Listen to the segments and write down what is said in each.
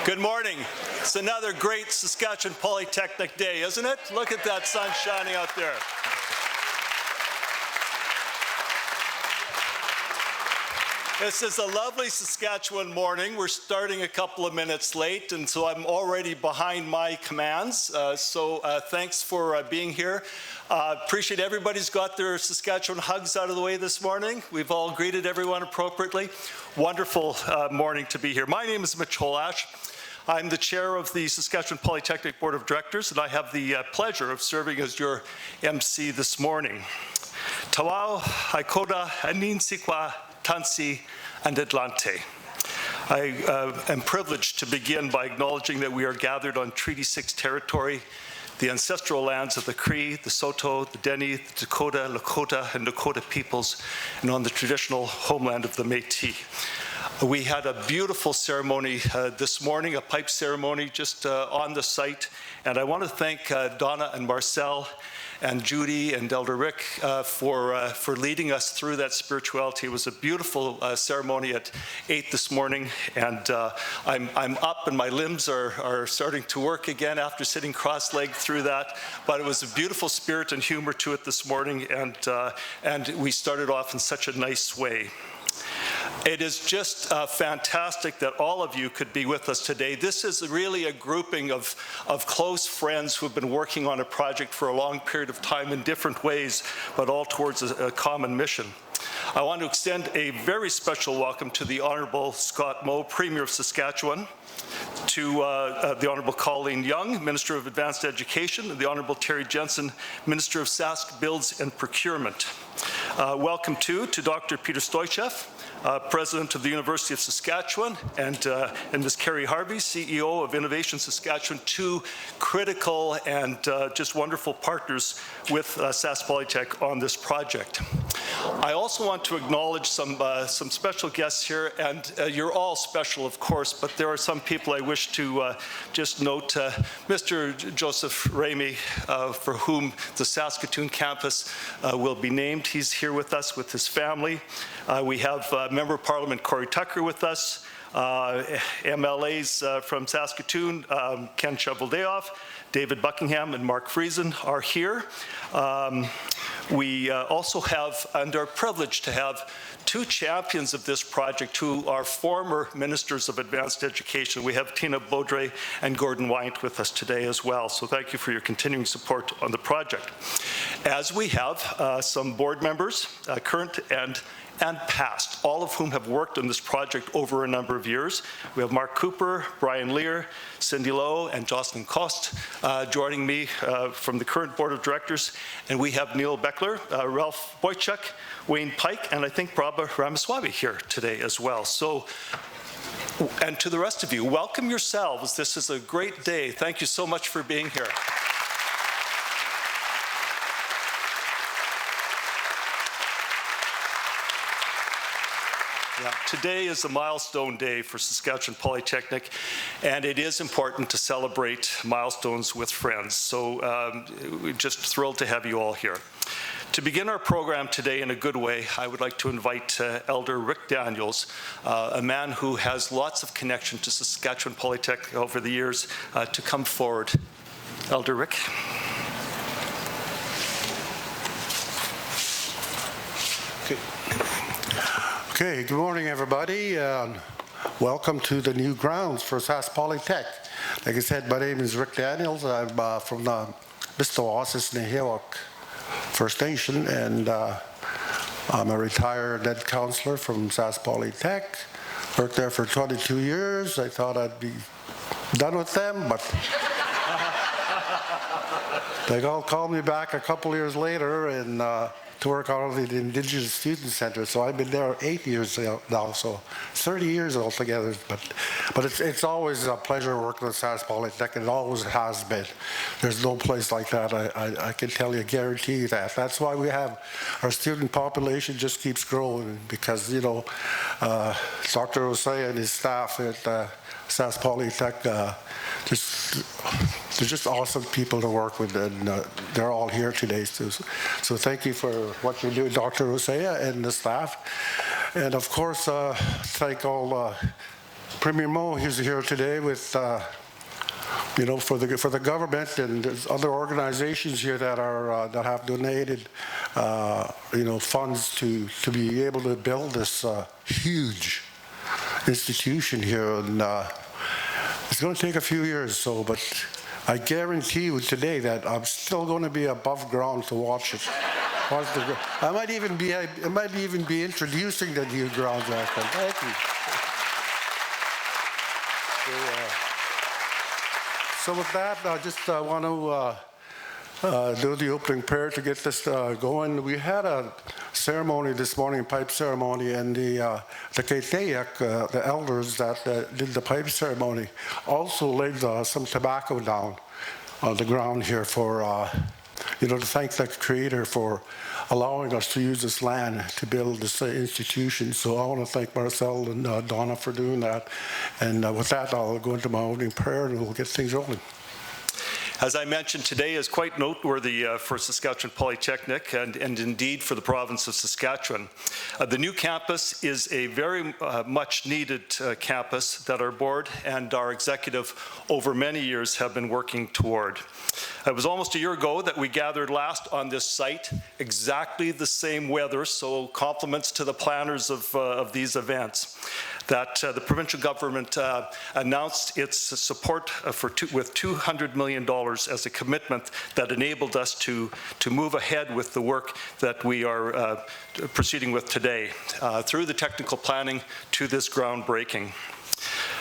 Good morning. It's another great Saskatchewan Polytechnic day, isn't it? Look at that sun shining out there. This is a lovely Saskatchewan morning. We're starting a couple of minutes late, and so I'm already behind my commands. Thanks for being here. Appreciate everybody's got their Saskatchewan hugs out of the way this morning. We've all greeted everyone appropriately. Wonderful morning to be here. My name is Mitch Holash. I'm the chair of the Saskatchewan Polytechnic Board of Directors, and I have the pleasure of serving as your MC this morning. Tawao, Haikoda, Aninsikwa, Tansi, and Atlante. I am privileged to begin by acknowledging that we are gathered on Treaty 6 territory, the ancestral lands of the Cree, the Saulteaux, the Dene, the Dakota, Lakota, and Dakota peoples, and on the traditional homeland of the Métis. We had a beautiful ceremony this morning, a pipe ceremony just on the site, and I want to thank Donna and Marcel and Judy and Elder Rick for leading us through that spirituality. It was a beautiful ceremony at 8 this morning, and I'm up and my limbs are starting to work again after sitting cross-legged through that. But it was a beautiful spirit and humor to it this morning, and we started off in such a nice way. It is just fantastic that all of you could be with us today. This is really a grouping of close friends who have been working on a project for a long period of time in different ways, but all towards a common mission. I want to extend a very special welcome to the Honourable Scott Moe, Premier of Saskatchewan, to the Honourable Colleen Young, Minister of Advanced Education, and the Honourable Terry Jensen, Minister of Sask Builds and Procurement. Welcome to Dr. Peter Stoichev, President of the University of Saskatchewan, and Ms. Carrie Harvey, CEO of Innovation Saskatchewan, two critical and just wonderful partners with Sask Polytech on this project. I also want to acknowledge some special guests here, and you're all special, of course, but there are some people I wish to just note. Mr. Joseph Remai, for whom the Saskatoon Campus will be named. He's here with us with his family. We have Member of Parliament Corey Tucker with us, MLAs from Saskatoon, Ken Cheveldayoff, David Buckingham, and Mark Friesen are here. We also have, and are privileged to have, two champions of this project who are former ministers of advanced education. We have Tina Baudry and Gordon Wyant with us today as well. So thank you for your continuing support on the project. As we have some board members, current and past, all of whom have worked on this project over a number of years. We have Mark Cooper, Brian Lear, Cindy Lowe, and Jocelyn Cost joining me from the current Board of Directors. And we have Neil Beckler, Ralph Boychuk, Wayne Pike, and I think Prabha Ramaswamy here today as well. So, and to the rest of you, welcome yourselves. This is a great day. Thank you so much for being here. Today is a milestone day for Saskatchewan Polytechnic, and it is important to celebrate milestones with friends. So we're just thrilled to have you all here. To begin our program today in a good way, I would like to invite Elder Rick Daniels, a man who has lots of connection to Saskatchewan Polytechnic over the years, to come forward. Elder Rick. Okay, good morning, everybody. Welcome to the new grounds for Sask Polytech. Like I said, my name is Rick Daniels. I'm from the Bistowasis Nehewak First Nation, and I'm a retired ed counselor from Sask Polytech. Worked there for 22 years. I thought I'd be done with them, but they all called me back a couple years later and to work out of the Indigenous Student Center. So I've been there 8 years now, so 30 years altogether. But it's always a pleasure working with Sask Polytech, and it always has been. There's no place like that. I can tell you, guarantee you that. That's why we have our student population just keeps growing, because, you know, Dr. Osei and his staff at Sask Polytech, they're just awesome people to work with, and they're all here today. So thank you for what you do, Dr. Osei and the staff. And of course, thank all Premier Mo, he's here today with, you know, for the government, and there's other organizations here that are that have donated, you know, funds to be able to build this huge institution here, and it's going to take a few years. So, but I guarantee you today that I'm still going to be above ground to watch it. I might even be introducing the new grounds after. Thank you. So with that, I just want to do the opening prayer to get this going. We had a ceremony this morning, pipe ceremony, and the Kaitayak, the elders that did the pipe ceremony, also laid some tobacco down on the ground here for, you know, to thank the Creator for allowing us to use this land to build this institution. So I want to thank Marcel and Donna for doing that. And with that, I'll go into my opening prayer and we'll get things rolling. As I mentioned, today is quite noteworthy for Saskatchewan Polytechnic and indeed for the province of Saskatchewan. The new campus is a very much needed campus that our board and our executive over many years have been working toward. It was almost a year ago that we gathered last on this site, exactly the same weather, so compliments to the planners of these events, that the provincial government announced its support with $200 million as a commitment that enabled us to move ahead with the work that we are proceeding with today, through the technical planning to this groundbreaking.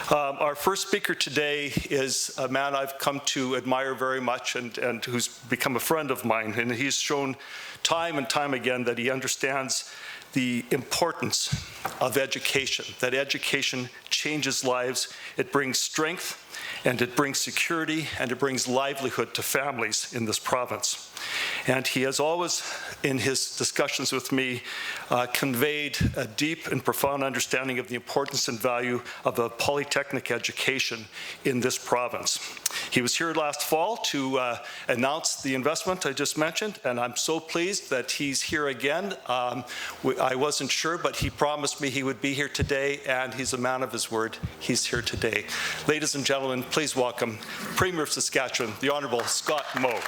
Our first speaker today is a man I've come to admire very much and who's become a friend of mine, and he's shown time and time again that he understands the importance of education, that education changes lives, it brings strength, and it brings security, and it brings livelihood to families in this province. And he has always, in his discussions with me, conveyed a deep and profound understanding of the importance and value of a polytechnic education in this province. He was here last fall to announce the investment I just mentioned, and I'm so pleased that he's here again. I wasn't sure, but he promised me he would be here today, and he's a man of his word. He's here today. Ladies and gentlemen, please welcome Premier of Saskatchewan, the Honourable Scott Moe.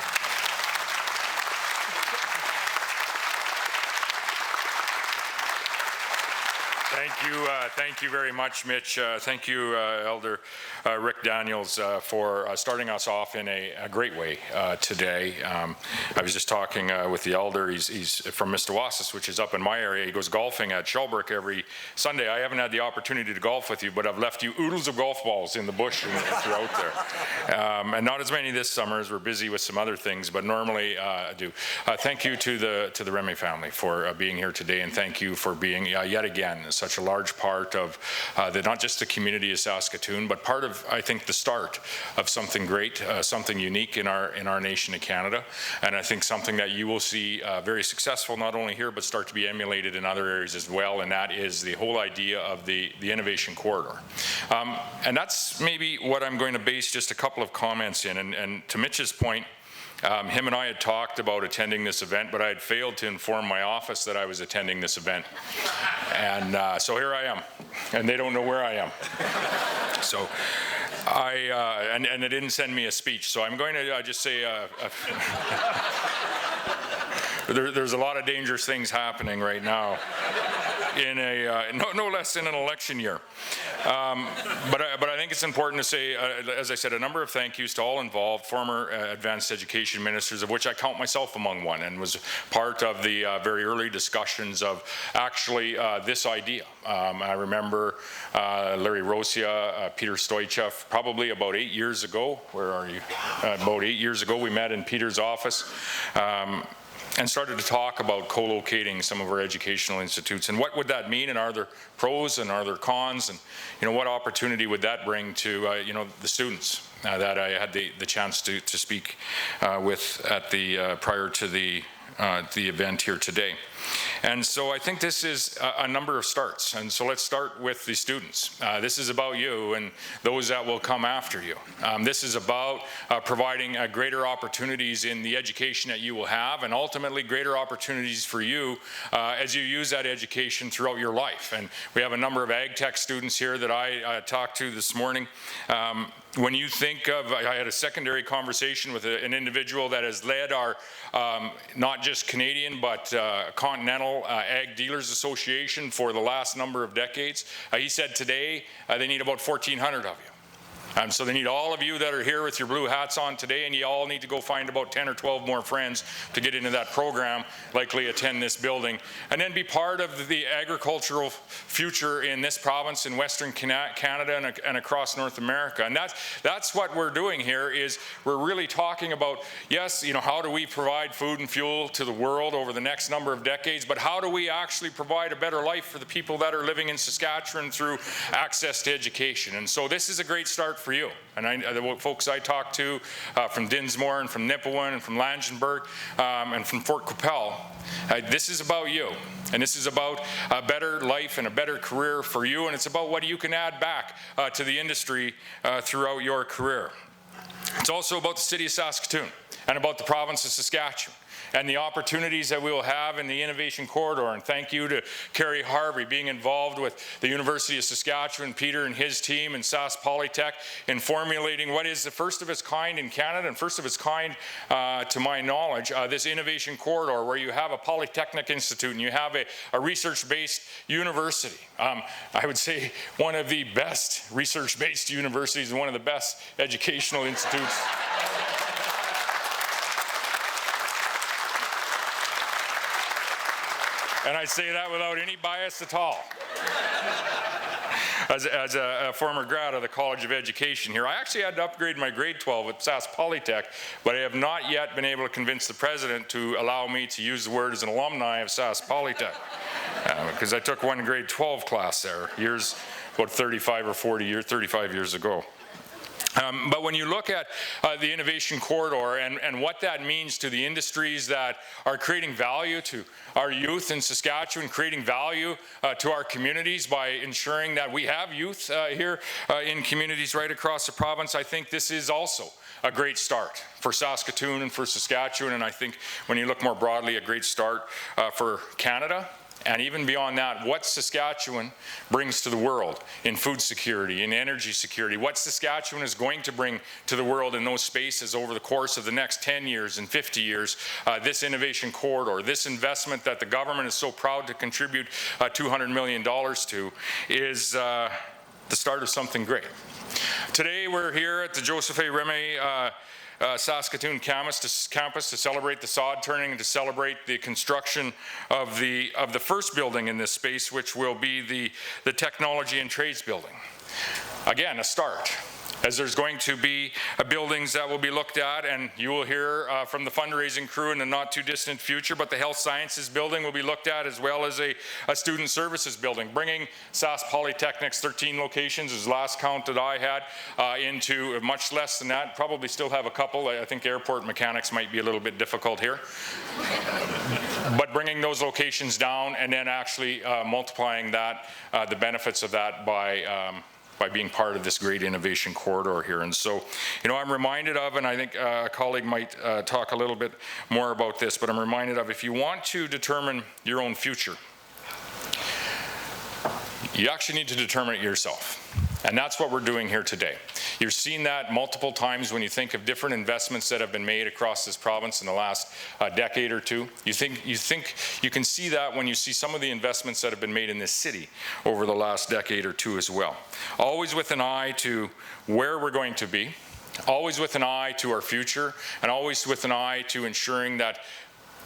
Thank you very much, Mitch. Thank you, Elder Rick Daniels, for starting us off in a great way today. I was just talking with the Elder. He's from Mistawassus, which is up in my area. He goes golfing at Shellbrook every Sunday. I haven't had the opportunity to golf with you, but I've left you oodles of golf balls in the bush and throughout there. And not as many this summer, as we're busy with some other things, but normally I do. Thank you to the Remai family for being here today, and thank you for being yet again such a large part of not just the community of Saskatoon, but part of, I think, the start of something great, something unique in our nation of Canada, and I think something that you will see very successful not only here, but start to be emulated in other areas as well, and that is the whole idea of the innovation corridor. And that's maybe what I'm going to base just a couple of comments in, and to Mitch's point, him and I had talked about attending this event, but I had failed to inform my office that I was attending this event. And so here I am, and they don't know where I am. So and they didn't send me a speech, so I'm going to just say there's a lot of dangerous things happening right now in no less in an election year. But I think it's important to say, as I said, a number of thank yous to all involved, former advanced education ministers, of which I count myself among one, and was part of the very early discussions of actually this idea. I remember Larry Rosia, Peter Stoichev, probably about 8 years ago. Where are you? About 8 years ago, we met in Peter's office. And started to talk about co-locating some of our educational institutes, and what would that mean, and are there pros and are there cons, and what opportunity would that bring to the students that I had the chance to speak with at the prior to the event here today. And so I think this is a number of starts. And so let's start with the students. This is about you and those that will come after you. This is about providing greater opportunities in the education that you will have, and ultimately greater opportunities for you as you use that education throughout your life. And we have a number of ag tech students here that I talked to this morning. When you think of, I had a secondary conversation with an individual that has led our not just Canadian but Continental Ag Dealers Association for the last number of decades. He said today they need about 1,400 of you. So they need all of you that are here with your blue hats on today, and you all need to go find about 10 or 12 more friends to get into that program, likely attend this building, and then be part of the agricultural future in this province, in Western Canada and across North America. And that's what we're doing here, is we're really talking about, yes, how do we provide food and fuel to the world over the next number of decades, but how do we actually provide a better life for the people that are living in Saskatchewan through access to education. And so this is a great start for you. And the folks I talked to from Dinsmore and from Nipawin and from Langenburg and from Fort Qu'Appelle, this is about you. And this is about a better life and a better career for you. And it's about what you can add back to the industry throughout your career. It's also about the city of Saskatoon and about the province of Saskatchewan and the opportunities that we will have in the Innovation Corridor. And thank you to Kerry Harvey being involved with the University of Saskatchewan, Peter and his team, and Sask Polytech in formulating what is the first of its kind in Canada, and first of its kind, to my knowledge, this Innovation Corridor, where you have a Polytechnic Institute and you have a research-based university. I would say one of the best research-based universities and one of the best educational institutes. And I say that without any bias at all. As a former grad of the College of Education here, I actually had to upgrade my grade 12 at Sask Polytech, but I have not yet been able to convince the president to allow me to use the word as an alumni of Sask Polytech, because I took one grade 12 class there about 35 or 40 years, 35 years ago. But when you look at the Innovation Corridor and what that means to the industries that are creating value to our youth in Saskatchewan, creating value to our communities by ensuring that we have youth here in communities right across the province, I think this is also a great start for Saskatoon and for Saskatchewan, and I think when you look more broadly, a great start for Canada. And even beyond that, what Saskatchewan brings to the world in food security, in energy security, what Saskatchewan is going to bring to the world in those spaces over the course of the next 10 years and 50 years, this Innovation Corridor, this investment that the government is so proud to contribute $200 million to, is the start of something great. Today we're here at the Joseph A. Remai Saskatoon Campus to celebrate the sod turning and to celebrate the construction of the first building in this space, which will be the Technology and Trades building. Again, a start, as there's going to be buildings that will be looked at, and you will hear from the fundraising crew in the not too distant future, but the Health Sciences building will be looked at, as well as a Student Services building, bringing Sask Polytechnic's 13 locations, as last count that I had, into much less than that. Probably still have a couple. I think airport mechanics might be a little bit difficult here. But bringing those locations down and then actually multiplying that, the benefits of that by being part of this great innovation corridor here. And so, I'm reminded of, and I think a colleague might talk a little bit more about this, but I'm reminded of, if you want to determine your own future, you actually need to determine it yourself. And that's what we're doing here today. You've seen that multiple times when you think of different investments that have been made across this province in the last decade or two. You can see that when you see some of the investments that have been made in this city over the last decade or two as well. Always with an eye to where we're going to be, always with an eye to our future, and always with an eye to ensuring that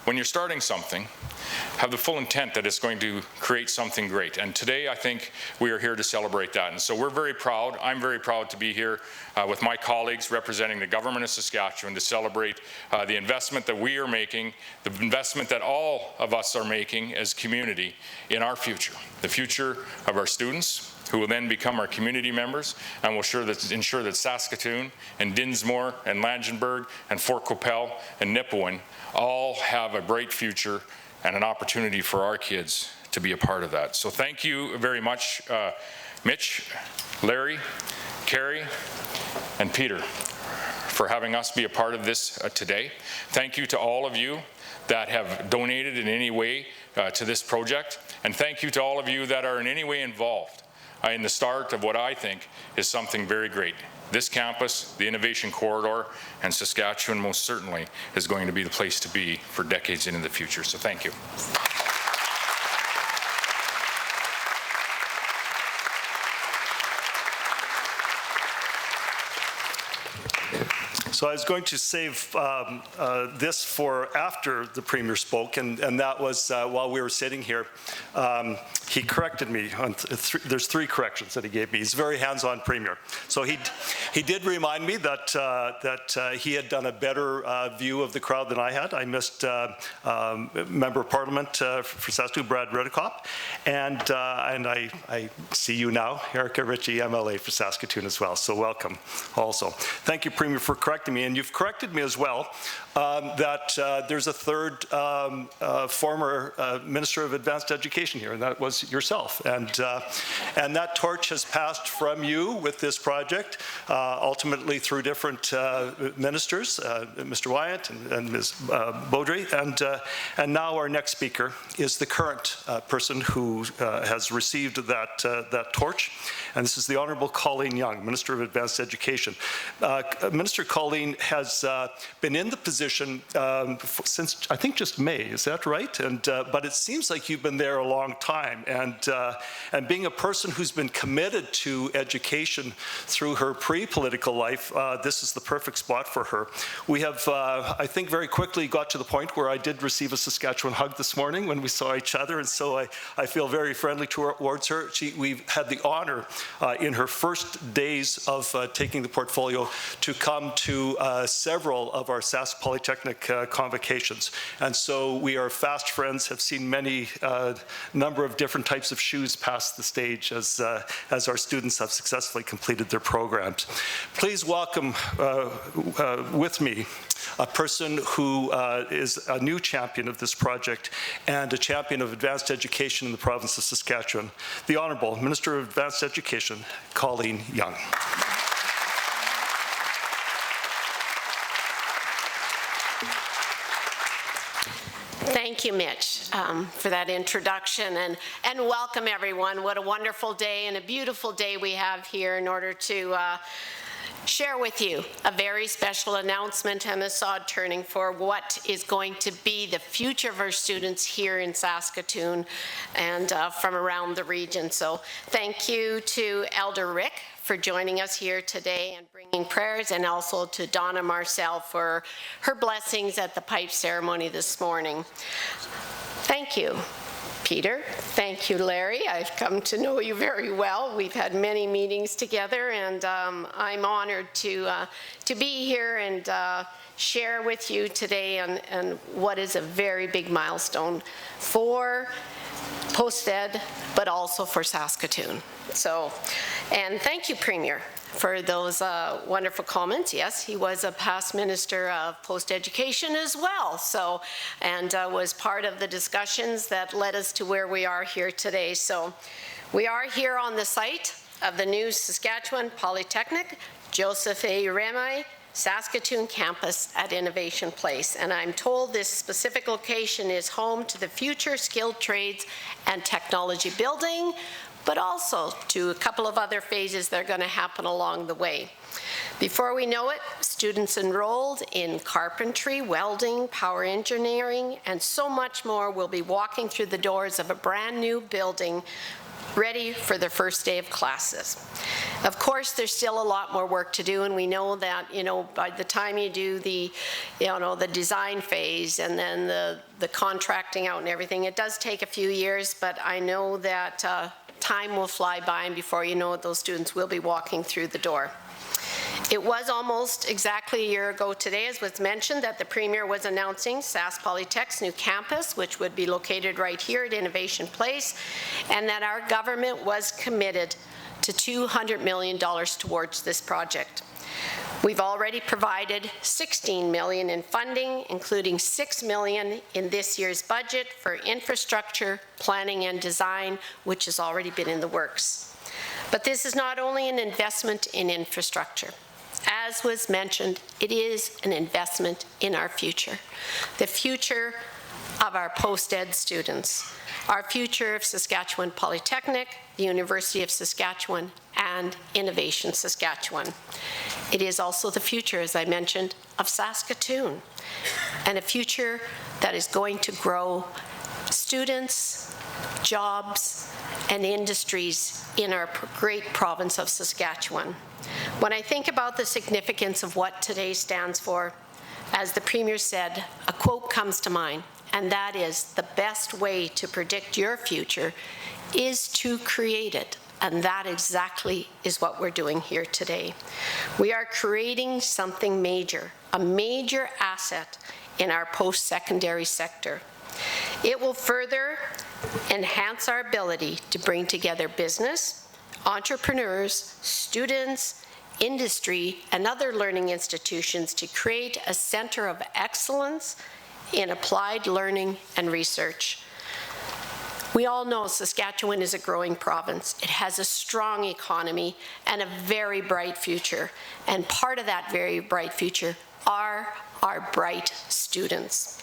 when you're starting something, have the full intent that it's going to create something great. And today, I think we are here to celebrate that. And so we're very proud. I'm very proud to be here with my colleagues representing the government of Saskatchewan to celebrate the investment that we are making, the investment that all of us are making as community in our future, the future of our students, who will then become our community members, and will ensure that Saskatoon and Dinsmore and Langenburg and Fort Qu'Appelle and Nipawin all have a bright future and an opportunity for our kids to be a part of that. So thank you very much, Mitch, Larry, Carrie, and Peter, for having us be a part of this today. Thank you to all of you that have donated in any way to this project, and thank you to all of you that are in any way involved in the start of what I think is something very great. This campus, the Innovation Corridor, and Saskatchewan most certainly is going to be the place to be for decades into the future. So thank you. So I was going to save this for after the Premier spoke, and that was while we were sitting here. He corrected me on there's 3 corrections that he gave me. He's a very hands-on Premier. So he did remind me that he had done a better view of the crowd than I had. I missed Member of Parliament for Saskatoon, Brad Redekop, and I see you now, Erica Ritchie, MLA for Saskatoon as well. So welcome also. Thank you, Premier, for correcting me, and you've corrected me as well that there's a third former Minister of Advanced Education here, and that was yourself. And that torch has passed from you with this project, ultimately through different ministers, Mr. Wyatt and Ms. Beaudry, and now our next speaker is the current person who has received that torch, and this is the Honourable Colleen Young, Minister of Advanced Education. Minister Colleen has been in the position since, I think, just May. Is that right? And but it seems like you've been there a long time. And being a person who's been committed to education through her pre-political life, this is the perfect spot for her. We have, I think, very quickly got to the point where I did receive a Saskatchewan hug this morning when we saw each other, and so I feel very friendly towards her. We've had the honor in her first days of taking the portfolio to come to several of our Sask Polytechnic convocations. And so we are fast friends, have seen many number of different types of shoes pass the stage as our students have successfully completed their programs. Please welcome with me a person who is a new champion of this project and a champion of advanced education in the province of Saskatchewan, the Honourable Minister of Advanced Education, Colleen Young. Thank you, Mitch, for that introduction, and welcome everyone. What a wonderful day and a beautiful day we have here in order to share with you a very special announcement and a sod turning for what is going to be the future of our students here in Saskatoon and from around the region. So thank you to Elder Rick for joining us here today and bringing prayers, and also to Donna Marcel for her blessings at the pipe ceremony this morning. Thank you, Peter. Thank you, Larry. I've come to know you very well. We've had many meetings together, and I'm honored to be here and share with you today and what is a very big milestone for post-ed, but also for Saskatoon. So, and thank you, Premier, for those wonderful comments. Yes, he was a past Minister of Post-Education as well, so, and was part of the discussions that led us to where we are here today. So we are here on the site of the new Saskatchewan Polytechnic, Joseph A. Remai Saskatoon Campus at Innovation Place, and I'm told this specific location is home to the future skilled trades and technology building, but also to a couple of other phases that are going to happen along the way. Before we know it, students enrolled in carpentry, welding, power engineering, and so much more will be walking through the doors of a brand new building ready for their first day of classes. Of course, there's still a lot more work to do, and we know that, by the time you do the, the design phase and then the contracting out and everything, it does take a few years, but I know that time will fly by, and before you know it, those students will be walking through the door. It was almost exactly a year ago today, as was mentioned, that the Premier was announcing Sask Polytech's new campus, which would be located right here at Innovation Place, and that our government was committed to $200 million towards this project. We've already provided $16 million in funding, including $6 million in this year's budget for infrastructure, planning and design, which has already been in the works. But this is not only an investment in infrastructure. As was mentioned, it is an investment in our future, the future of our post-ed students, our future of Saskatchewan Polytechnic, the University of Saskatchewan, and Innovation Saskatchewan. It is also the future, as I mentioned, of Saskatoon, and a future that is going to grow students, jobs, and industries in our great province of Saskatchewan. When I think about the significance of what today stands for, as the Premier said, a quote comes to mind, and that is, the best way to predict your future is to create it. And that exactly is what we're doing here today. We are creating something major, a major asset in our post-secondary sector. It will further enhance our ability to bring together business, entrepreneurs, students, industry, and other learning institutions to create a center of excellence in applied learning and research. We all know Saskatchewan is a growing province. It has a strong economy and a very bright future. And part of that very bright future are our bright students.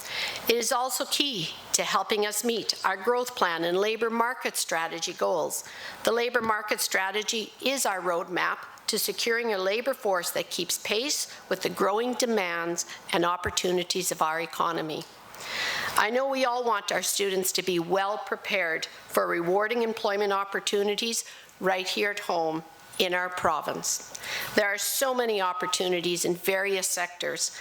It is also key to helping us meet our growth plan and labor market strategy goals. The labor market strategy is our roadmap to securing a labor force that keeps pace with the growing demands and opportunities of our economy. I know we all want our students to be well prepared for rewarding employment opportunities right here at home in our province. There are so many opportunities in various sectors,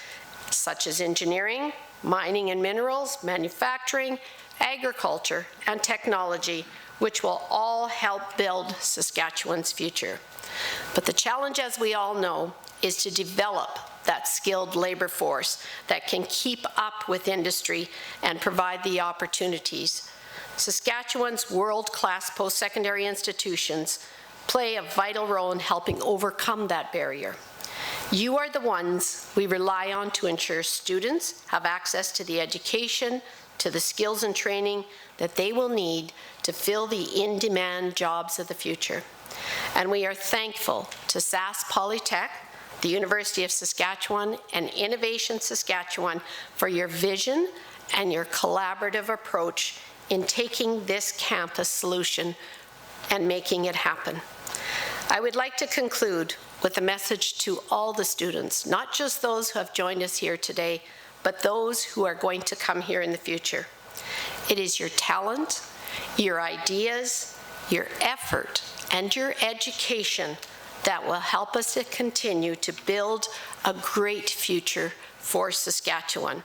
such as engineering, mining and minerals, manufacturing, agriculture, and technology, which will all help build Saskatchewan's future. But the challenge, as we all know, is to develop that skilled labor force that can keep up with industry and provide the opportunities. Saskatchewan's world-class post-secondary institutions play a vital role in helping overcome that barrier. You are the ones we rely on to ensure students have access to the education, to the skills and training that they will need to fill the in-demand jobs of the future. And we are thankful to Sask Polytech, the University of Saskatchewan, and Innovation Saskatchewan for your vision and your collaborative approach in taking this campus solution and making it happen. I would like to conclude with a message to all the students, not just those who have joined us here today, but those who are going to come here in the future. It is your talent, your ideas, your effort, and your education that will help us to continue to build a great future for Saskatchewan.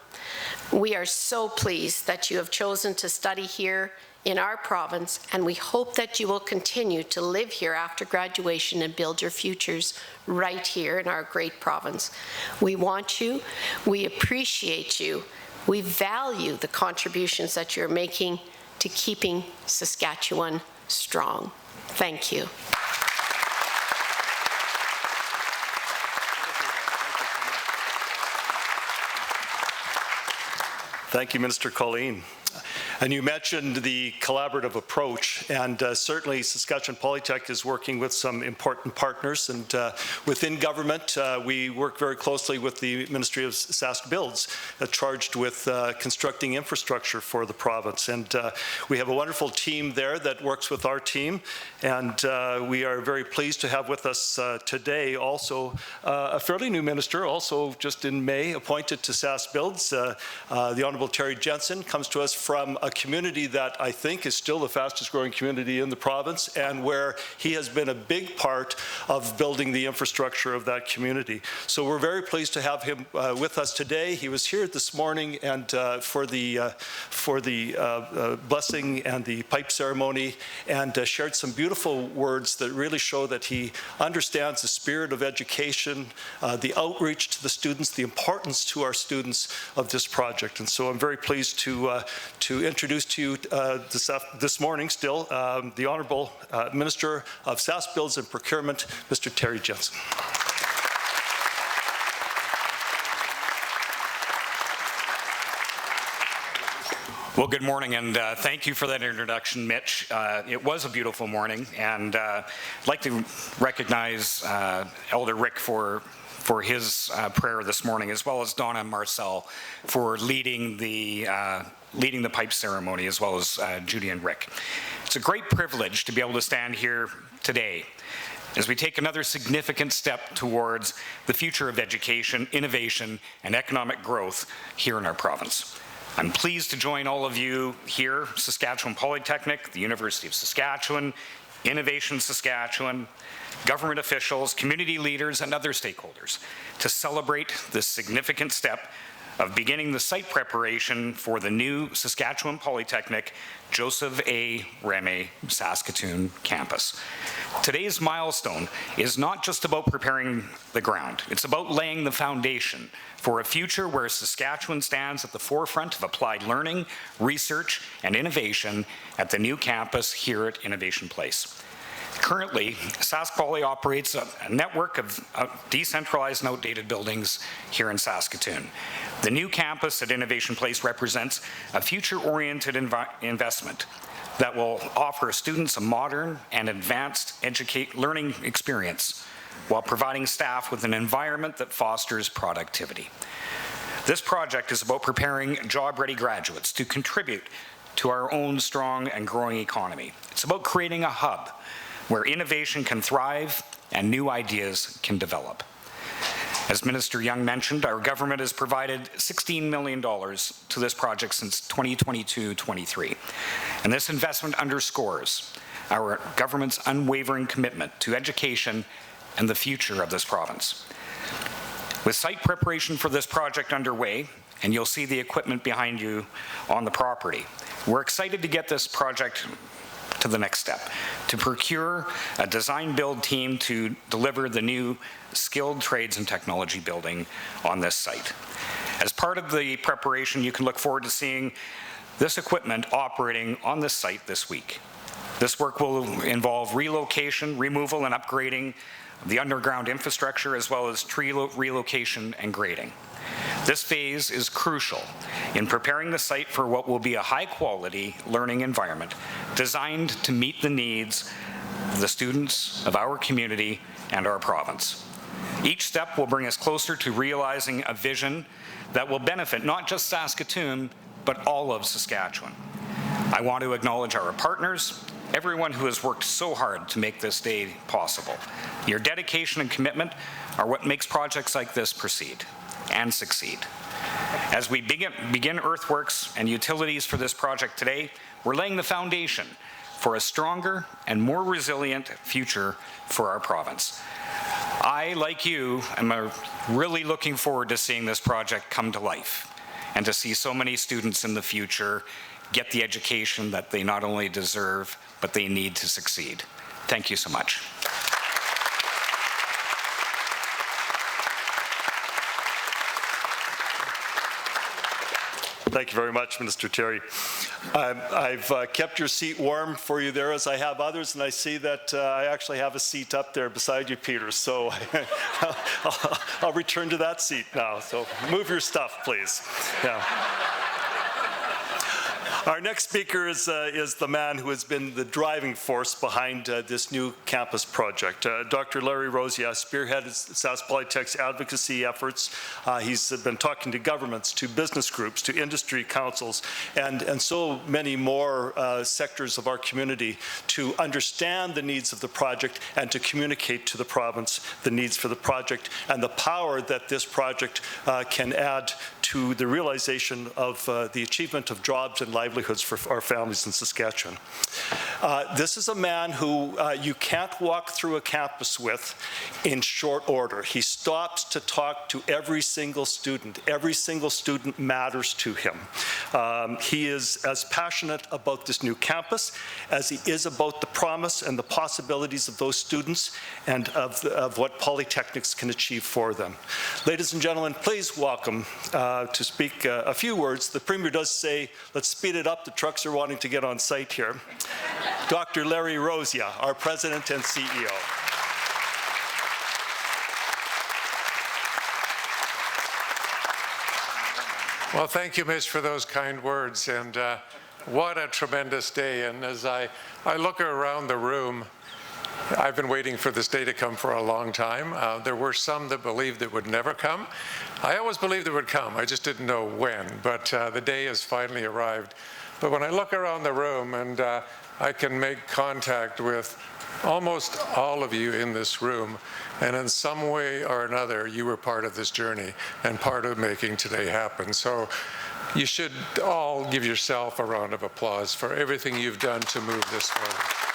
We are so pleased that you have chosen to study here in our province, and we hope that you will continue to live here after graduation and build your futures right here in our great province. We want you, we appreciate you, we value the contributions that you're making to keeping Saskatchewan strong. Thank you. Thank you, Minister Colleen. And you mentioned the collaborative approach, and certainly Saskatchewan Polytech is working with some important partners, and within government we work very closely with the Ministry of Sask Builds, charged with constructing infrastructure for the province. And we have a wonderful team there that works with our team, and we are very pleased to have with us today also a fairly new minister, also just in May appointed to Sask Builds. The Honourable Terry Jensen comes to us from a community that I think is still the fastest growing community in the province, and where he has been a big part of building the infrastructure of that community. So we're very pleased to have him with us today. He was here this morning and for the blessing and the pipe ceremony, and shared some beautiful words that really show that he understands the spirit of education, the outreach to the students, the importance to our students of this project. And so I'm very pleased to introduce introduce to you this morning still the Honourable Minister of Sask Builds and Procurement, Mr. Terry Jensen. Well, good morning, and thank you for that introduction, Mitch. It was a beautiful morning, and I'd like to recognize Elder Rick for his prayer this morning, as well as Donna and Marcel for leading the pipe ceremony, as well as Judy and Rick. It's a great privilege to be able to stand here today as we take another significant step towards the future of education, innovation, and economic growth here in our province. I'm pleased to join all of you here, Saskatchewan Polytechnic, the University of Saskatchewan, Innovation Saskatchewan, government officials, community leaders, and other stakeholders to celebrate this significant step of beginning the site preparation for the new Saskatchewan Polytechnic Joseph A. Remai Saskatoon Campus. Today's milestone is not just about preparing the ground, it's about laying the foundation for a future where Saskatchewan stands at the forefront of applied learning, research, and innovation at the new campus here at Innovation Place. Currently, Sask Poly operates a network of decentralized and outdated buildings here in Saskatoon. The new campus at Innovation Place represents a future-oriented investment that will offer students a modern and advanced learning experience while providing staff with an environment that fosters productivity. This project is about preparing job-ready graduates to contribute to our own strong and growing economy. It's about creating a hub where innovation can thrive and new ideas can develop. As Minister Young mentioned, our government has provided $16 million to this project since 2022-23. And this investment underscores our government's unwavering commitment to education and the future of this province. With site preparation for this project underway, and you'll see the equipment behind you on the property, we're excited to get this project to the next step, to procure a design-build team to deliver the new skilled trades and technology building on this site. As part of the preparation, you can look forward to seeing this equipment operating on this site this week. This work will involve relocation, removal, and upgrading of the underground infrastructure, as well as tree relocation and grading. This phase is crucial in preparing the site for what will be a high-quality learning environment designed to meet the needs of the students of our community and our province. Each step will bring us closer to realizing a vision that will benefit not just Saskatoon, but all of Saskatchewan. I want to acknowledge our partners, everyone who has worked so hard to make this day possible. Your dedication and commitment are what makes projects like this proceed and succeed. As we begin earthworks and utilities for this project today, we're laying the foundation for a stronger and more resilient future for our province. I, like you, am really looking forward to seeing this project come to life and to see so many students in the future get the education that they not only deserve, but they need to succeed. Thank you so much. Thank you very much, Minister Terry. I've kept your seat warm for you there, as I have others, and I see that I actually have a seat up there beside you, Peter, so I'll return to that seat now. So move your stuff, please. Yeah. Our next speaker is the man who has been the driving force behind this new campus project. Dr. Larry Rosia spearheaded Sask Polytech's advocacy efforts. He's been talking to governments, to business groups, to industry councils, and so many more sectors of our community to understand the needs of the project and to communicate to the province the needs for the project and the power that this project can add to the realization of the achievement of jobs and livelihoods for our families in Saskatchewan. This is a man who you can't walk through a campus with in short order. He stops to talk to every single student. Every single student matters to him. He is as passionate about this new campus as he is about the promise and the possibilities of those students and of what polytechnics can achieve for them. Ladies and gentlemen, please welcome to speak a few words. The Premier does say, let's speed it up, the trucks are wanting to get on site here. Dr. Larry Rosia, our President and CEO. Well, thank you, Mitch, for those kind words, and what a tremendous day. And as I look around the room, I've been waiting for this day to come for a long time. There were some that believed it would never come. I always believed it would come, I just didn't know when, but the day has finally arrived. But when I look around the room and I can make contact with almost all of you in this room, and in some way or another, you were part of this journey and part of making today happen. So you should all give yourself a round of applause for everything you've done to move this forward.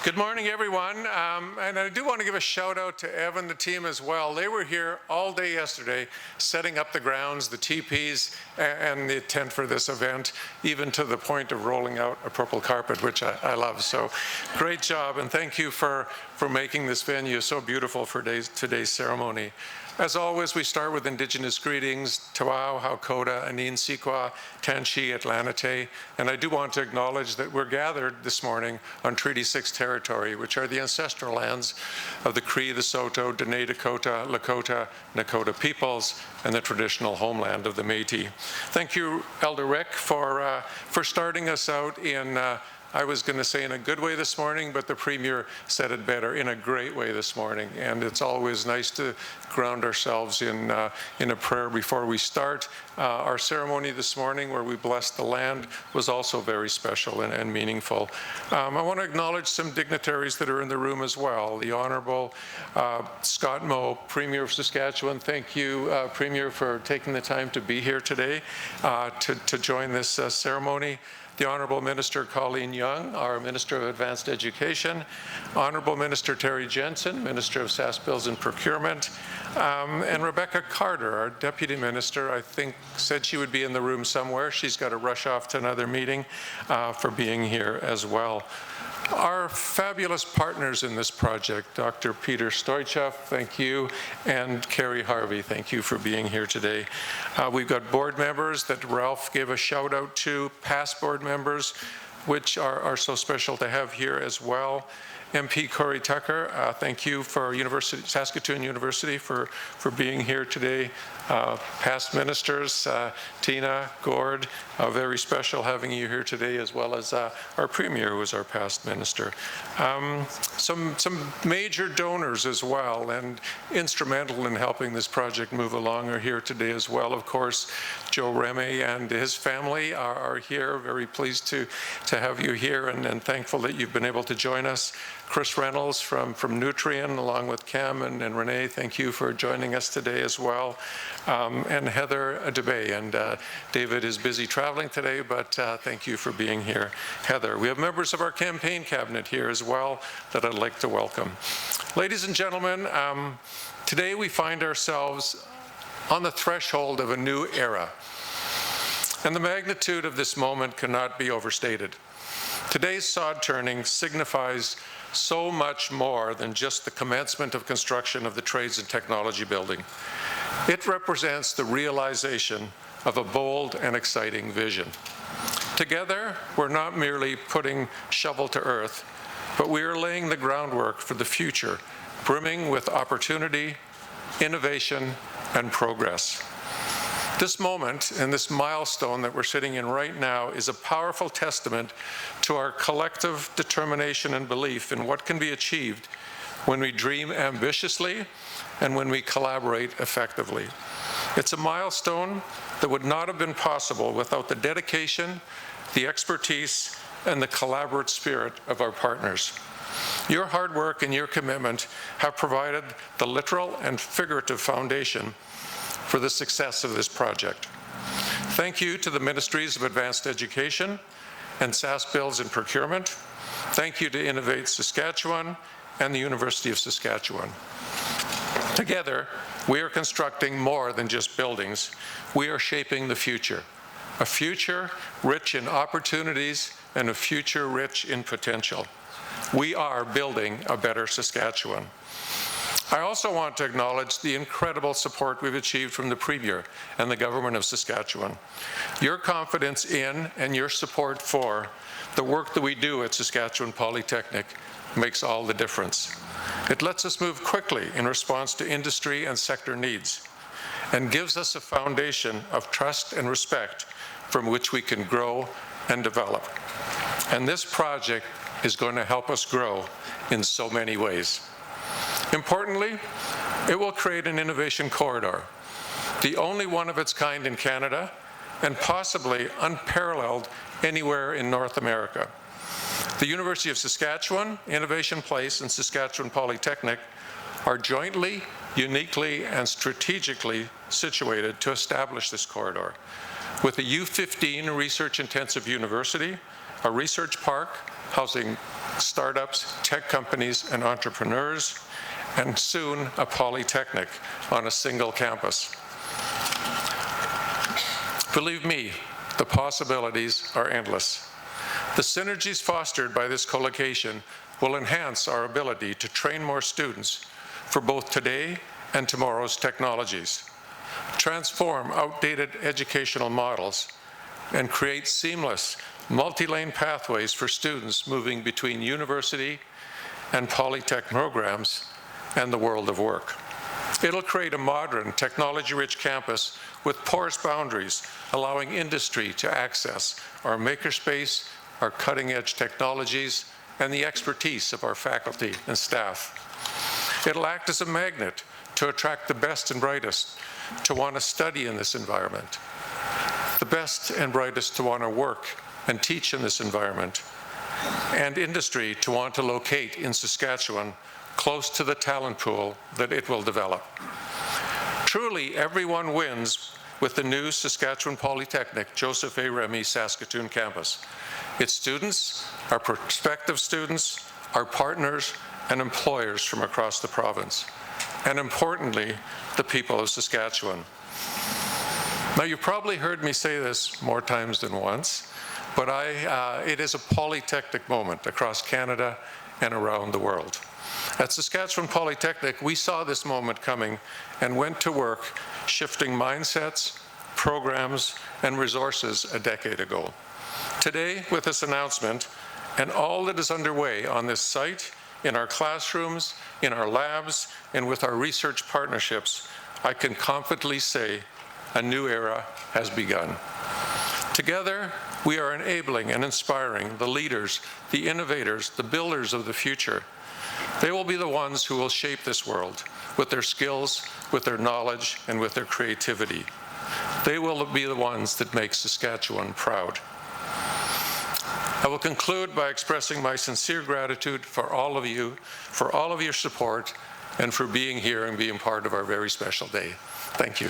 Good morning, everyone. And I do want to give a shout out to Evan, the team as well. They were here all day yesterday setting up the grounds, the teepees, and the tent for this event, even to the point of rolling out a purple carpet, which I love. So great job, and thank you for making this venue so beautiful for today's ceremony. As always, we start with Indigenous greetings, Tawau, Haukota, Anin Sikwa, Tanshi, Atlanate, and I do want to acknowledge that we're gathered this morning on Treaty 6 territory, which are the ancestral lands of the Cree, the Saulteaux, Dene Dakota, Lakota, Nakota peoples, and the traditional homeland of the Métis. Thank you, Elder Rick, for starting us out in I was going to say in a good way this morning, but the Premier said it better, in a great way this morning. And it's always nice to ground ourselves in a prayer before we start. Our ceremony this morning, where we blessed the land, was also very special and meaningful. I want to acknowledge some dignitaries that are in the room as well. The Honourable Scott Moe, Premier of Saskatchewan. Thank you, Premier, for taking the time to be here today to join this ceremony. The Honourable Minister Colleen Young, our Minister of Advanced Education, Honourable Minister Terry Jensen, Minister of SAS Bills and Procurement, and Rebecca Carter, our Deputy Minister, I think said she would be in the room somewhere. She's got to rush off to another meeting for being here as well. Our fabulous partners in this project, Dr. Peter Stoichev, thank you, and Carrie Harvey, thank you for being here today. We've got board members that Ralph gave a shout out to, past board members, which are so special to have here as well. MP Corey Tucker, thank you for Saskatoon University for being here today. Past ministers, Tina, Gord, very special having you here today, as well as our Premier, who is our past minister. Some major donors as well, and instrumental in helping this project move along, are here today as well. Of course, Joe Remai and his family are here. Very pleased to have you here, and thankful that you've been able to join us. Chris Reynolds from Nutrien, along with Cam and Renee, thank you for joining us today as well. And Heather DeBay, and David is busy traveling today, but thank you for being here, Heather. We have members of our campaign cabinet here as well that I'd like to welcome. Ladies and gentlemen, today we find ourselves on the threshold of a new era, and the magnitude of this moment cannot be overstated. Today's sod turning signifies so much more than just the commencement of construction of the Trades and Technology Building. It represents the realization of a bold and exciting vision. Together, we're not merely putting shovel to earth, but we are laying the groundwork for the future, brimming with opportunity, innovation, and progress. This moment and this milestone that we're sitting in right now is a powerful testament to our collective determination and belief in what can be achieved when we dream ambitiously and when we collaborate effectively. It's a milestone that would not have been possible without the dedication, the expertise, and the collaborative spirit of our partners. Your hard work and your commitment have provided the literal and figurative foundation for the success of this project. Thank you to the Ministries of Advanced Education and SAS Bills and Procurement. Thank you to Innovate Saskatchewan and the University of Saskatchewan. Together, we are constructing more than just buildings. We are shaping the future, a future rich in opportunities and a future rich in potential. We are building a better Saskatchewan. I also want to acknowledge the incredible support we've achieved from the Premier and the Government of Saskatchewan. Your confidence in and your support for the work that we do at Saskatchewan Polytechnic makes all the difference. It lets us move quickly in response to industry and sector needs, and gives us a foundation of trust and respect from which we can grow and develop. And this project is going to help us grow in so many ways. Importantly, it will create an innovation corridor, the only one of its kind in Canada, and possibly unparalleled anywhere in North America. The University of Saskatchewan, Innovation Place, and Saskatchewan Polytechnic are jointly, uniquely, and strategically situated to establish this corridor, with a U15 research-intensive university, a research park housing startups, tech companies, and entrepreneurs, and soon a polytechnic on a single campus. Believe me, the possibilities are endless. The synergies fostered by this co-location will enhance our ability to train more students for both today and tomorrow's technologies, transform outdated educational models, and create seamless, multi-lane pathways for students moving between university and polytech programs and the world of work. It'll create a modern, technology-rich campus with porous boundaries, allowing industry to access our makerspace, our cutting-edge technologies, and the expertise of our faculty and staff. It'll act as a magnet to attract the best and brightest to want to study in this environment, the best and brightest to want to work and teach in this environment, and industry to want to locate in Saskatchewan close to the talent pool that it will develop. Truly, everyone wins with the new Saskatchewan Polytechnic Joseph A. Remai Saskatoon Campus. Its students, our prospective students, our partners, and employers from across the province, and importantly, the people of Saskatchewan. Now, you've probably heard me say this more times than once, but it is a polytechnic moment across Canada and around the world. At Saskatchewan Polytechnic, we saw this moment coming and went to work shifting mindsets, programs, and resources a decade ago. Today, with this announcement and all that is underway on this site, in our classrooms, in our labs, and with our research partnerships, I can confidently say a new era has begun. Together, we are enabling and inspiring the leaders, the innovators, the builders of the future. They will be the ones who will shape this world with their skills, with their knowledge, and with their creativity. They will be the ones that make Saskatchewan proud. I will conclude by expressing my sincere gratitude for all of you, for all of your support, and for being here and being part of our very special day. Thank you.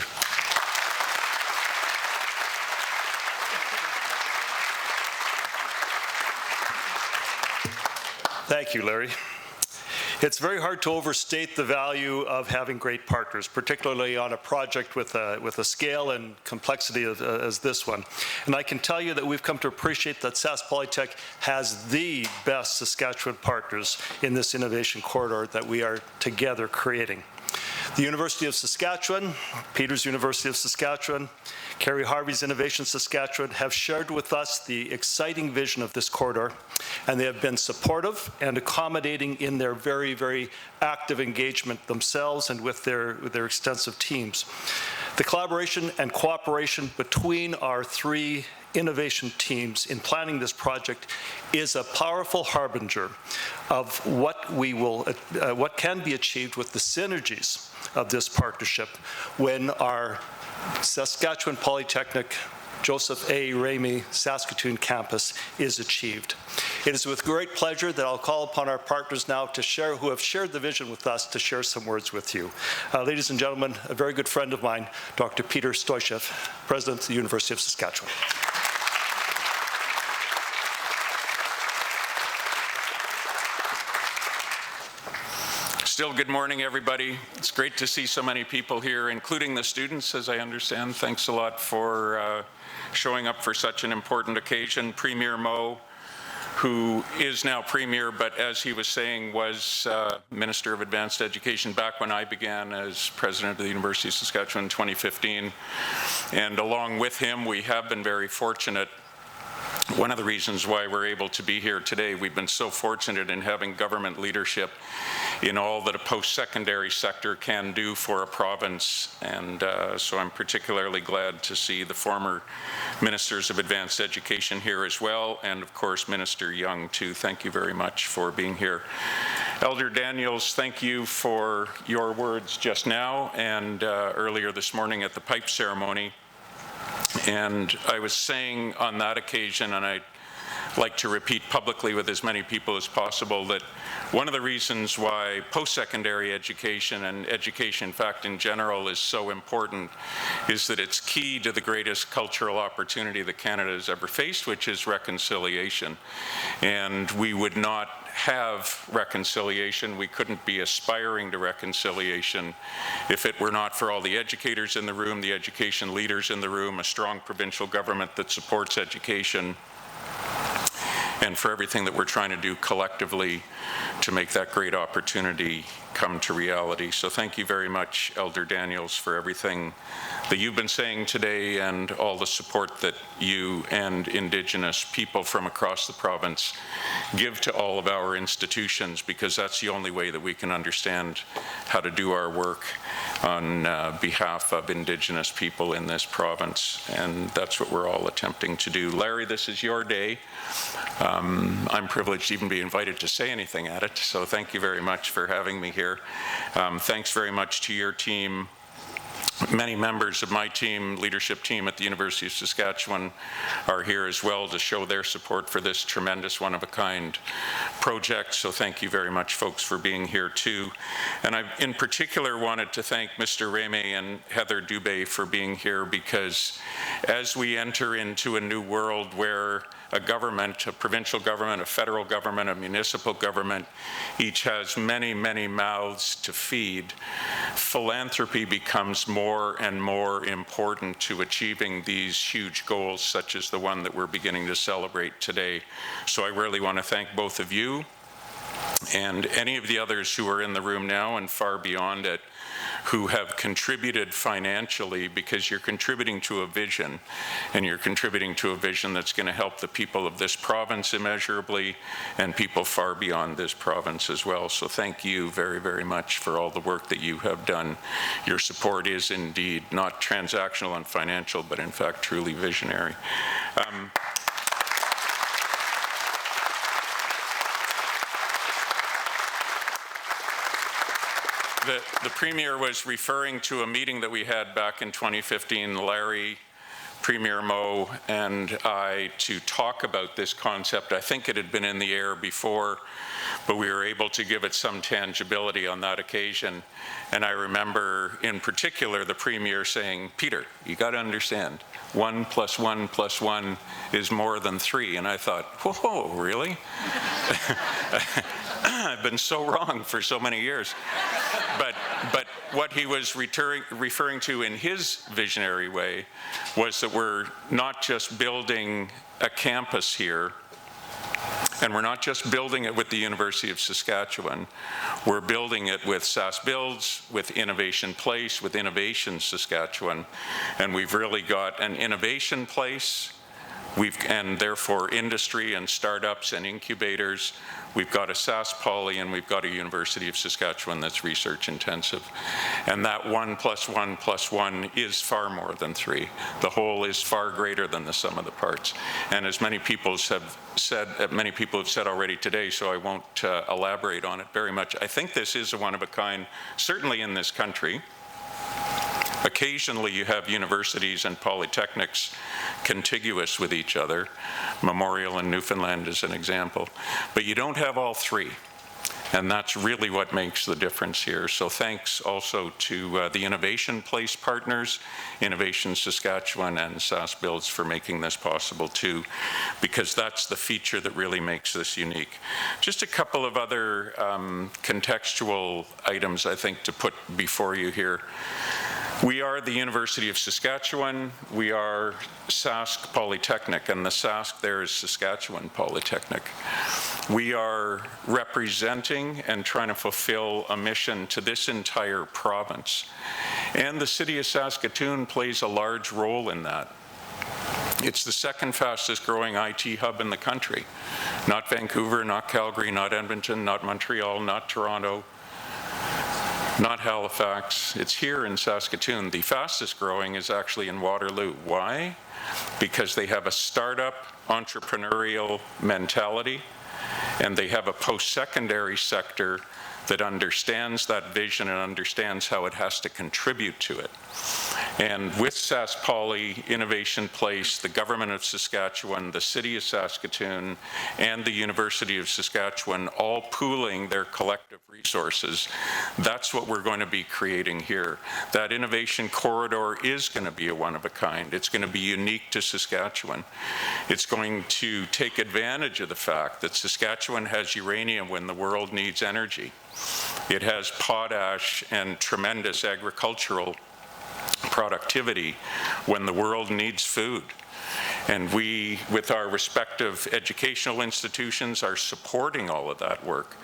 Thank you, Larry. It's very hard to overstate the value of having great partners, particularly on a project with a scale and complexity as this one. And I can tell you that we've come to appreciate that Sask Polytech has the best Saskatchewan partners in this innovation corridor that we are together creating. The University of Saskatchewan, Peter's University of Saskatchewan, Kerry Harvey's Innovation Saskatchewan have shared with us the exciting vision of this corridor, and they have been supportive and accommodating in their very, very active engagement themselves and with their extensive teams. The collaboration and cooperation between our three innovation teams in planning this project is a powerful harbinger of what can be achieved with the synergies of this partnership when our Saskatchewan Polytechnic Joseph A. Remai Saskatoon Campus is achieved. It is with great pleasure that I'll call upon our partners now to share, who have shared the vision with us, to share some words with you. Ladies and gentlemen, a very good friend of mine, Dr. Peter Stoyshev, President of the University of Saskatchewan. Still, good morning, everybody. It's great to see so many people here, including the students, as I understand. Thanks a lot for showing up for such an important occasion. Premier Mo, who is now Premier, but as he was saying, was Minister of Advanced Education back when I began as President of the University of Saskatchewan in 2015. And along with him, we have been very fortunate. One of the reasons why we're able to be here today, we've been so fortunate in having government leadership in all that a post-secondary sector can do for a province. And so I'm particularly glad to see the former Ministers of Advanced Education here as well, and of course Minister Young too. Thank you very much for being here. Elder Daniels, thank you for your words just now and earlier this morning at the pipe ceremony. And I was saying on that occasion, and I'd like to repeat publicly with as many people as possible, that one of the reasons why post-secondary education and education, in fact, in general, is so important is that it's key to the greatest cultural opportunity that Canada has ever faced, which is reconciliation. And we would not have reconciliation, we couldn't be aspiring to reconciliation if it were not for all the educators in the room, the education leaders in the room, a strong provincial government that supports education, and for everything that we're trying to do collectively to make that great opportunity come to reality. So thank you very much, Elder Daniels, for everything that you've been saying today and all the support that you and Indigenous people from across the province give to all of our institutions, because that's the only way that we can understand how to do our work on behalf of Indigenous people in this province. And that's what we're all attempting to do. Larry, this is your day. I'm privileged to even be invited to say anything at it, so thank you very much for having me here. Thanks very much to your team. Many members of my team, leadership team at the University of Saskatchewan, are here as well to show their support for this tremendous one-of-a-kind project. So thank you very much, folks, for being here too. And I, in particular, wanted to thank Mr. Remai and Heather Dubé for being here, because as we enter into a new world where a government, a provincial government, a federal government, a municipal government, each has many, many mouths to feed, philanthropy becomes more and more important to achieving these huge goals, such as the one that we're beginning to celebrate today. So I really want to thank both of you and any of the others who are in the room now and far beyond it, who have contributed financially, because you're contributing to a vision, and you're contributing to a vision that's going to help the people of this province immeasurably and people far beyond this province as well. So thank you very, very much for all the work that you have done. Your support is indeed not transactional and financial, but in fact truly visionary. The Premier was referring to a meeting that we had back in 2015, Larry, Premier Moe, and I, to talk about this concept. I think it had been in the air before, but we were able to give it some tangibility on that occasion. And I remember in particular the Premier saying, Peter, you got to understand, 1 + 1 + 1 is more than 3. And I thought, whoa, really? I've been so wrong for so many years. But what he was referring to in his visionary way was that we're not just building a campus here, and we're not just building it with the University of Saskatchewan, we're building it with SaskBuilds, with Innovation Place, with Innovation Saskatchewan, and we've really got an innovation place, and therefore industry and startups and incubators. We've got a Sask Poly, and we've got a University of Saskatchewan that's research intensive. And that 1 + 1 + 1 is far more than 3. The whole is far greater than the sum of the parts. And as many people have said already today, so I won't elaborate on it very much, I think this is a one of a kind, certainly in this country. Occasionally you have universities and polytechnics contiguous with each other. Memorial in Newfoundland is an example. But you don't have all 3. And that's really what makes the difference here. So thanks also to the Innovation Place partners, Innovation Saskatchewan and SaskBuilds, for making this possible too, because that's the feature that really makes this unique. Just a couple of other contextual items, I think, to put before you here. We are the University of Saskatchewan. We are Sask Polytechnic, and the Sask there is Saskatchewan Polytechnic. We are representing and trying to fulfill a mission to this entire province. And the city of Saskatoon plays a large role in that. It's the second fastest growing IT hub in the country. Not Vancouver, not Calgary, not Edmonton, not Montreal, not Toronto, not Halifax. It's here in Saskatoon. The fastest growing is actually in Waterloo. Why? Because they have a startup entrepreneurial mentality, and they have a post-secondary sector that understands that vision and understands how it has to contribute to it. And with Sask Poly, Innovation Place, the Government of Saskatchewan, the City of Saskatoon, and the University of Saskatchewan all pooling their collective resources, that's what we're going to be creating here. That innovation corridor is going to be a one of a kind. It's going to be unique to Saskatchewan. It's going to take advantage of the fact that Saskatchewan has uranium when the world needs energy. It has potash and tremendous agricultural productivity when the world needs food. And we, with our respective educational institutions, are supporting all of that work.